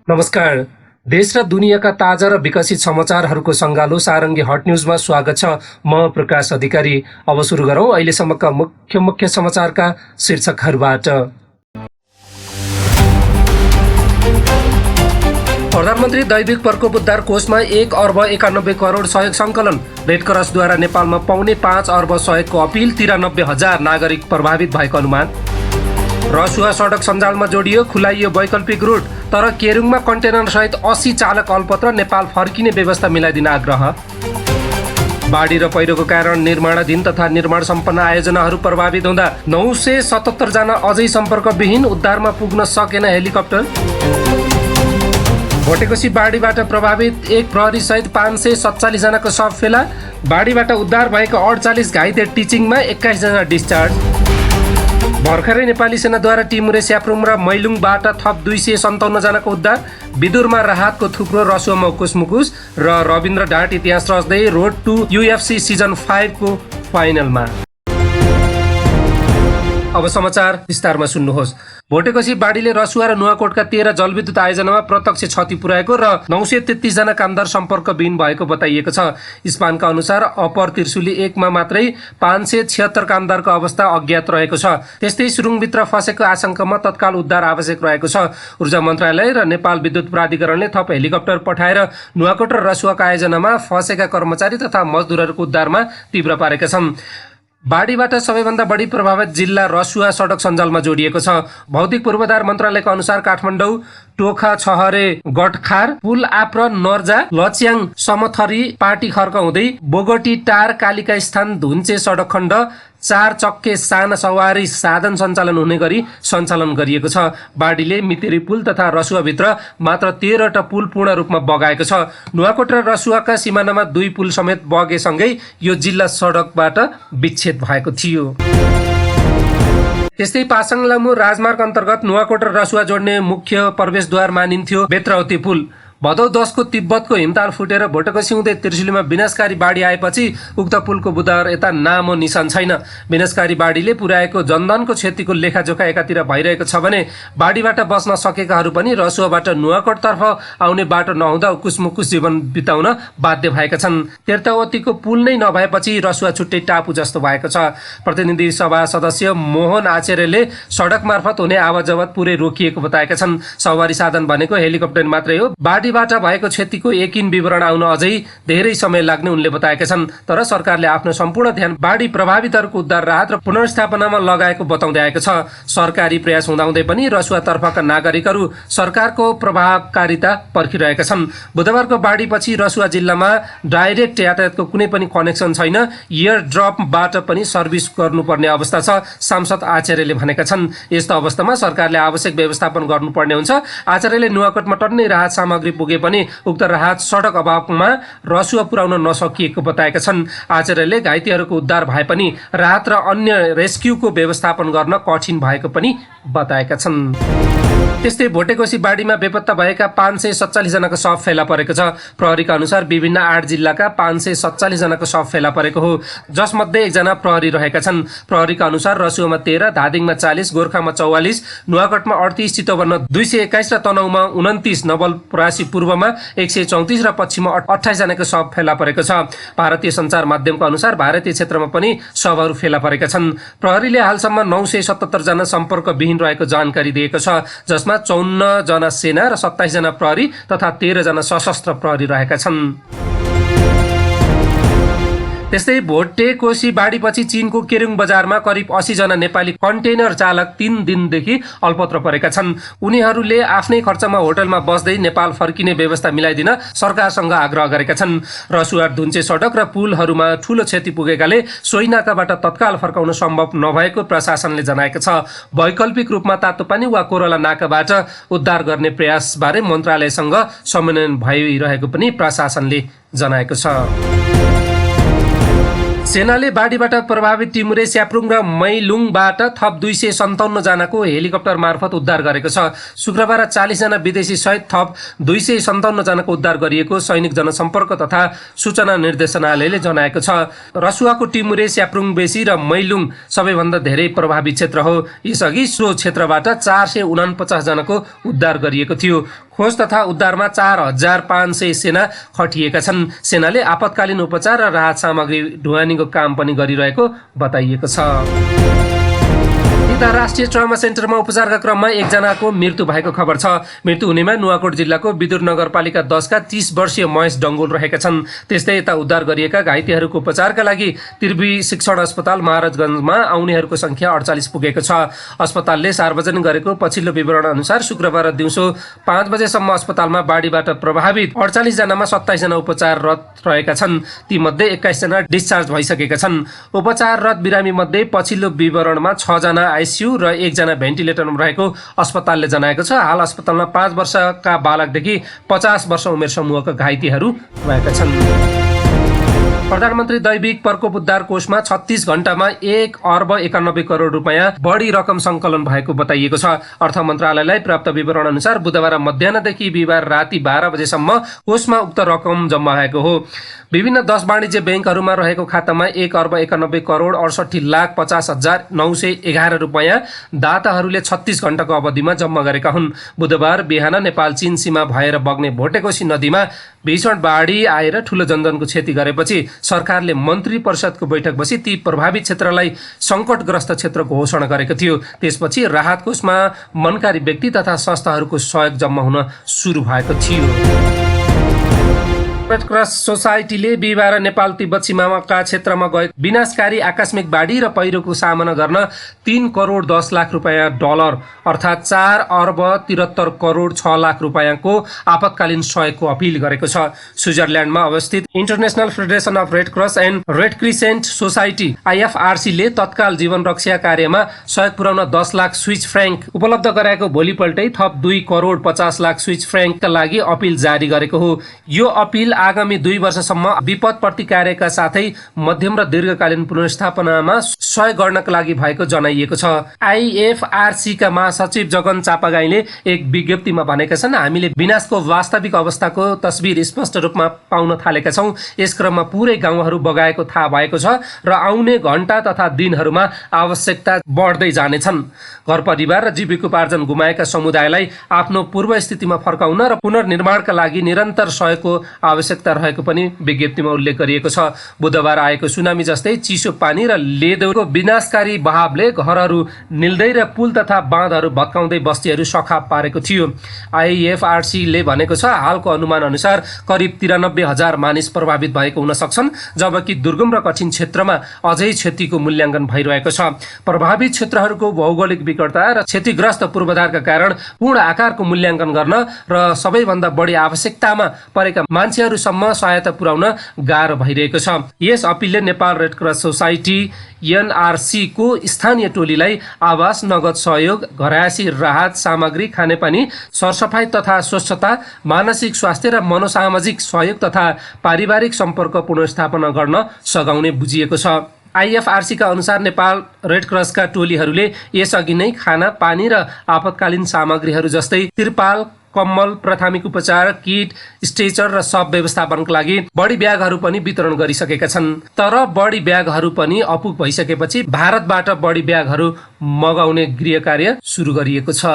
नमस्कार। देश र दुनियाँका ताजा र विकसित समाचारहरूको सङ्गालो सारङ्गी हट न्युजमा स्वागत छ। म प्रकाश अधिकारी। अब सुरु गरौँ अहिलेसम्मका मुख्य समाचारका शीर्षकहरूबाट। प्रधानमन्त्री दैविक प्रकोप उद्धार कोषमा 1 अर्ब 91 करोड सहयोग सङ्कलन। रेड क्रसद्वारा नेपालमा पाउने 5 अर्ब सहयोगको अपिल। 93,000 नागरिक प्रभावित भएको अनुमान। रसुवा सडक सञ्जालमा जोडियो, खुलाइयो वैकल्पिक रुट। तर केरुङमा कन्टेनर सहित 80 चालक अलपत्र। नेपाल फर्किने व्यवस्था मिलाइदिन आग्रह। बाढी र पहिरोको कारण निर्माणाधीन तथा निर्माण सम्पन्न आयोजनाहरू प्रभावित हुँदा 977 जना अझै सम्पर्कविहीन। उद्धारमा पुग्न सकेन हेलिकप्टर। भोटेकोशी बाढीबाट प्रभावित 1 प्रहरी सहित 547 जनाको शव फेला। बाढीबाट उद्धार भएको 48 घाइते टिचिङमा 21 जना डिस्चार्ज। भर्खरै नेपाली सेनाद्वारा टिमुरे, स्याप्रुङ र मैलुङबाट थप 257 जनाको उद्धार। विदुरमा राहतको थुप्रो, रसुवामा उकुस र रविन्द्र ढाट इतिहास रच्दै रोड टु UFC सिजन 5 को फाइनलमा। अब समाचार विस्तारमा सुन्नुहोस्। भोटेकोशी बाढीले रसुवा र नुवाकोटका 13 जलविद्युत आयोजनामा प्रत्यक्ष क्षति पुर्याएको र 933 जना कामदार सम्पर्कविहीन भएको बताइएको छ। इस्पानका अनुसार अप्पर त्रिशुली 1 मा मात्रै 576 कामदारको अवस्था अज्ञात रहेको छ। त्यस्तै सुरुङभित्र फसेको आशंकामा तत्काल उद्धार आवश्यक रहेको छ। ऊर्जा मन्त्रालय र नेपाल विद्युत प्राधिकरणले थप हेलिकप्टर पठाएर नुवाकोट र रसुवाका आयोजनामा फसेका कर्मचारी तथा मजदुरहरूको उद्धारमा तीव्र पारेका छन्। बाढीबाट सबैभन्दा बढी प्रभावित जिल्ला रसुवा सडक सञ्जालमा जोडिएको छ। भौतिक पूर्वाधार मन्त्रालयको अनुसार काठमाडौँ टोखा छहरे गटखार पुल आप्र नर्जा लच्याङ समथरी पाटी खर्क हुँदै बोगटी टार कालिका स्थान धुन्चे सडक खण्ड 4 चक्के साना सवारी साधन सञ्चालन हुने गरी सञ्चालन गरिएको छ। बाढीले मितेरी पुल तथा रसुवाभित्र मात्र 13वटा पुल पूर्ण रूपमा बगाएको छ। नुवाकोट र रसुवाका सिमानामा 2 पुल समेत बगेसँगै यो जिल्ला सडकबाट विच्छेद भएको थियो। त्यस्तै पासाङ लामु राजमार्ग अन्तर्गत नुवाकोट र रसुवा जोड्ने मुख्य प्रवेशद्वार मानिन्थ्यो बेत्रावती पुल। भदौ 10 को तिब्बतको हिमताल फुटेर भोटेकोशी हुँदै त्रिशुलीमा विनाशकारी बाढी आएपछि उक्त पुलको बुधबार यता नामो निशान छैन। विनाशकारी बाढीले पुर्याएको जनधनको क्षतिको लेखाजोखा एकातिर भइरहेको छ भने बाढीबाट बस्न सकेकाहरू पनि रसुवाबाट नुवाकोटतर्फ आउने बाटो नहुँदा उकुसमुकुस जीवन बिताउन बाध्य भएका छन्। तीर्थवतीको पुल नै नभएपछि रसुवा छुट्टै टापु जस्तो भएको छ। प्रतिनिधि सभा सदस्य मोहन आचार्यले सडक मार्फत हुने आवाजावत पुरै रोकिएको बताएका छन्। सवारी साधन भनेको हेलिकप्टर मात्रै हो। बाढीबाट भएको क्षतिको यकिन विवरण आउन अझै धेरै समय लाग्ने उनले बताएका छन्। तर सरकारले आफ्नो सम्पूर्ण ध्यान बाढी प्रभावितहरूको उद्धार, राहत र पुनर्स्थापनामा लगाएको बताउँदै आएको छ। सरकारी प्रयास हुँदाहुँदै पनि रसुवातर्फका नागरिकहरू सरकारको प्रभावकारिता पर्खिरहेका छन्। बुधबारको बाढीपछि रसुवा जिल्लामा डाइरेक्ट यातायातको कुनै पनि कनेक्सन छैन। एयर ड्रपबाट पनि सर्भिस गर्नुपर्ने अवस्था छ, सांसद आचार्यले भनेका छन्। यस्तो अवस्थामा सरकारले आवश्यक व्यवस्थापन गर्नुपर्ने हुन्छ। आचार्यले नुवाकोटमा टन्नै राहत सामग्री पुगे पनि उक्त राहत सडक अभावमा रसुवा पुर्याउन नसकिएको बताएका छन्। आचार्यले घाइतेहरूको उद्धार भए पनि राहत र अन्य रेस्क्युको व्यवस्थापन गर्न कठिन भएको पनि बताएका छन्। त्यस्तै भोटेकोशी बाढीमा बेपत्ता भएका 547 जनाको शव फेला परेको छ। प्रहरीका अनुसार विभिन्न 8 जिल्लाका 547 जनाको शव फेला परेको हो, जसमध्ये 1 जना प्रहरी रहेका छन्। प्रहरीका अनुसार रसुवामा 13, धादिङमा 40, गोर्खामा 44, नुवाकोटमा 38, चितवनमा 221 र तनहुमा 29, नवलपरासी पूर्वमा 134 र पश्चिममा 28 जनाको शव फेला परेको छ। भारतीय सञ्चार माध्यमको अनुसार भारतीय क्षेत्रमा पनि शवहरू फेला परेका छन्। प्रहरीले हालसम्म 977 जना सम्पर्कविहीन रहेको जानकारी दिएको छ, जसमा 54 जना सेना र 27 जना प्रहरी तथा 13 जना सशस्त्र प्रहरी रहेका छन्। त्यस्तै भोटेकोशी बाढीपछि चीनको केरुङ बजारमा करिब 80 जना नेपाली कन्टेनर चालक 3 दिनदेखि अल्पत्र परेका छन्। उनीहरूले आफ्नै खर्चमा होटलमा बस्दै नेपाल फर्किने व्यवस्था मिलाइदिन सरकारसँग आग्रह गरेका छन्। रसुवा धुन्चे सडक र पुलहरूमा ठूलो क्षति पुगेकाले सोही नाकाबाट तत्काल फर्काउन सम्भव नभएको प्रशासनले जनाएको छ। वैकल्पिक रूपमा तातोपानी वा कोरला नाकाबाट उद्धार गर्ने प्रयासबारे मन्त्रालयसँग समन्वय भइरहेको पनि प्रशासनले जनाएको छ। सेनाले बाढीबाट प्रभावित टिमुरे, स्याप्रुङ र मैलुङबाट थप 257 जनाको हेलिकप्टर मार्फत उद्धार गरेको छ। शुक्रबार 40 जना विदेशी सहित थप 257 जनाको उद्धार गरिएको सैनिक जनसम्पर्क तथा सूचना निर्देशनालयले जनाएको छ। रसुवाको टिमुरे, स्याप्रुङ बेसी र मैलुङ सबैभन्दा धेरै प्रभावित क्षेत्र हो। यसअघि सो क्षेत्रबाट 449 जनाको उद्धार गरिएको थियो। खोज तथा उद्धारमा 4500 सेना खटिएका छन्। सेनाले आपतकालीन उपचार र राहत सामग्री ढुवानीको काम पनि गरिरहेको बताइएको छ। राष्ट्रिय ट्रमा सेन्टरमा उपचारका क्रममा एकजनाको मृत्यु भएको खबर छ। मृत्यु हुनेमा नुवाकोट जिल्लाको विदुर नगरपालिका 10 का 30 वर्षीय महेश डङ्गोल रहेका छन्। त्यस्तै यता उद्धार गरिएका घाइतेहरूको उपचारका लागि त्रिवी शिक्षण अस्पताल महाराजगञ्जमा आउनेहरूको संख्या 48 पुगेको छ। अस्पतालले सार्वजनिक गरेको पछिल्लो विवरण अनुसार शुक्रबार दिउँसो 5 बजेसम्म अस्पतालमा बाढीबाट प्रभावित 48 जनामा 27 जना उपचाररत रहेका छन्। तीमध्ये 21 जना डिस्चार्ज भइसकेका छन्। उपचाररत बिरामी मध्ये पछिल्लो विवरणमा 6 जना आइसियु र 1 जना भेन्टिलेटरमा रहेको अस्पतालले जनाएको छ। हाल अस्पतालमा 5 वर्षका बालकदेखि 50 वर्ष उमेर समूहका घाइतेहरू रहेका छन्। प्रधानमन्त्री दैविक प्रकोप उद्धार कोषमा 36 घण्टामा 1 अर्ब 91 करोड रुपियाँ बढी रकम सङ्कलन भएको बताइएको छ। अर्थ मन्त्रालयलाई प्राप्त विवरण अनुसार बुधबार मध्याह्नदेखि बिहिबार राति 12 बजेसम्म कोषमा उक्त रकम जम्मा भएको हो। विभिन्न 10 वाणिज्य ब्याङ्कहरूमा रहेको खातामा 1 अर्ब 91 करोड 68,50,911 रुपियाँ दाताहरूले 36 घण्टाको अवधिमा जम्मा गरेका हुन्। बुधबार बिहान नेपाल चीन सीमा भएर बग्ने भोटेकोशी नदीमा भीषण बाढी आएर ठूलो जनधनको क्षति गरेपछि सरकारले मन्त्री परिषदको बैठक बसी ती प्रभावित क्षेत्रलाई सङ्कटग्रस्त क्षेत्र घोषणा गरेको थियो। त्यसपछि राहत कोषमा मनकारी व्यक्ति तथा संस्थाहरूको सहयोग जम्मा हुन सुरु भएको थियो। रेड क्रस सोसाइटीले बिहिबार नेपाल तिब्बत सीमाका क्षेत्रमा गएको विनाशकारी आकस्मिक बाढी र पहिरोको सामना गर्न 3 करोड 10 लाख रुपियाँ डलर अर्थात् 4 अर्ब 73 करोड 6 लाख रुपियाँको आपतकालीन सहयोगको अपिल गरेको छ। स्विजरल्यान्डमा अवस्थित international federation of red cross and red crescent society IFRC ले तत्काल जीवन रक्षा कार्यमा सहयोग पुर्याउन 10 लाख स्विस फ्र्याङ्क उपलब्ध गराएको भोलिपल्टै थप 2 करोड 50 लाख स्विस फ्र्याङ्कका लागि अपिल जारी गरेको हो। यो अपिल आगामी 2 वर्षसम्म विपद प्रतिकारका साथै मध्यम र दीर्घकालीन पुनर्स्थापनामा सहयोग गर्नका लागि भएको जनाइएको छ। IFRC का महासचिव जगन चापागाईले एक विज्ञप्तिमा भनेका छन्, हामीले विनाशको वास्तविक अवस्थाको तस्बिर स्पष्ट रूपमा पाउन थालेका छौँ। यस क्रममा पुरै गाउँहरू बगाएको थाहा भएको छ र आउने घण्टा तथा दिनहरूमा आवश्यकता बढ्दै जानेछन्। घर परिवार र जीविकोपार्जन गुमाएका समुदायलाई आफ्नो पूर्व स्थितिमा फर्काउन र पुनर्निर्माणका लागि निरन्तर सहयोगको आवश्यकता रहेको पनि विज्ञप्तिमा उल्लेख गरिएको छ। बुधबार आएको सुनामी जस्तै चिसो पानी र लेदोको विनाशकारी बहावले घरहरू निल्दै र पुल तथा बाँधहरू भत्काउँदै बस्तीहरू सखाप पारेको थियो। IFRC ले भनेको छ, हालको अनुमान अनुसार करिब 93,000 मानिस प्रभावित भएको हुन सक्छन्, जबकि दुर्गम र कठिन क्षेत्रमा अझै क्षतिको मूल्याङ्कन भइरहेको छ। प्रभावित क्षेत्रहरूको भौगोलिक विकटता र क्षतिग्रस्त पूर्वाधारका कारण पूर्ण आकारको मूल्याङ्कन गर्न र सबैभन्दा बढी आवश्यकतामा परेका मान्छेहरूसम्म सहायता पुर्याउन गाह्रो भइरहेको छ। यस अपिलले Nepal red cross society NRC को स्थानीय टोलीलाई आवास, नगद सहयोग, घरायसी राहत सामग्री, खानेपानी, सरसफाई तथा स्वच्छता, मानसिक स्वास्थ्य र मनोसामाजिक सहयोग तथा पारिवारिक सम्पर्क पुनर्स्थापना गर्न सघाउने बुझिएको छ। IFRC का अनुसार नेपाल रेड क्रसका टोलीहरूले यसअघि नै खाना, पानी र आपतकालीन सामग्रीहरू जस्तै तिरपाल, कम्मल, प्राथमिक उपचार किट, स्ट्रेचर र सब व्यवस्थापनका लागि बढी ब्यागहरू पनि वितरण गरिसकेका छन्। तर बढी ब्यागहरू पनि अपुग भइसकेपछि भारतबाट बढी ब्यागहरू मगाउने गृह कार्य सुरु गरिएको छ।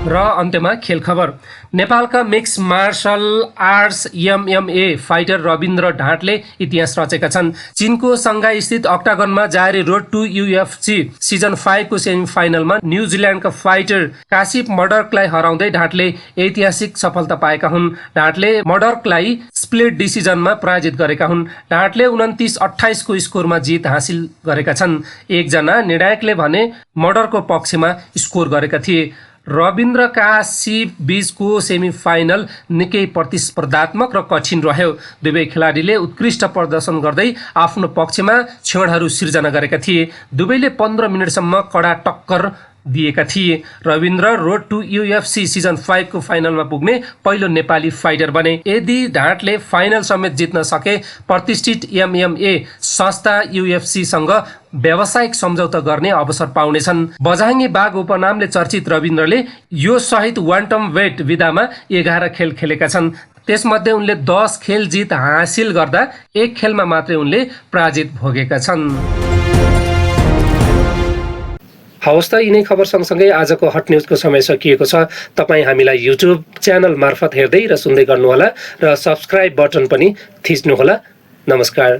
र अन्त्यमा खेल खबर। नेपालका mix martial arts MMA fighter Rabindra ढाँटले इतिहास रचेका छन्। चीनको सङ्घाई स्थित अक्टागनमा जारी रोड टु UFC सिजन 5 को सेमिफाइनलमा न्युजिल्यान्डका फाइटर कासिप मडर्कलाई हराउँदै ढाँटले ऐतिहासिक सफलता पाएका हुन्। ढाँटले मडर्कलाई स्प्लिट डिसिजनमा पराजित गरेका हुन्। ढाँटले 29-28 को स्कोरमा जित हासिल गरेका छन्। एकजना निर्णायकले भने मडर्कको पक्षमा स्कोर गरेका थिए। रविन्द्र कासिप बीचको सेमिफाइनल निकै प्रतिस्पर्धात्मक र कठिन रह्यो। दुवै खेलाडीले उत्कृष्ट प्रदर्शन गर्दै आफ्नो पक्षमा क्षणहरू सिर्जना गरेका थिए। दुवैले 15 मिनेटसम्म कडा टक्कर दिएका थिए। Ravindra road to UFC season 5 को फाइनलमा पुग्ने पहिलो नेपाली फाइटर बने। यदि ढाँटले फाइनल समेत जित्न सके प्रतिष्ठित MMA संस्था UFC सँग व्यावसायिक सम्झौता गर्ने अवसर पाउनेछन्। बझाङ्गे बाघ उपनामले चर्चित रविन्द्रले यो सहित क्वान्टम वेट विधामा 11 खेल खेलेका छन्। त्यसमध्ये उनले 10 खेल जित हासिल गर्दा 1 खेलमा मात्रै उनले पराजित भोगेका छन्। हवस् त, यिनै खबर सँगसँगै आजको हट न्युजको समय सकिएको छ। तपाईँ हामीलाई युट्युब च्यानल मार्फत हेर्दै र सुन्दै गर्नुहोला र सब्स्क्राइब बटन पनि थिच्नुहोला। नमस्कार।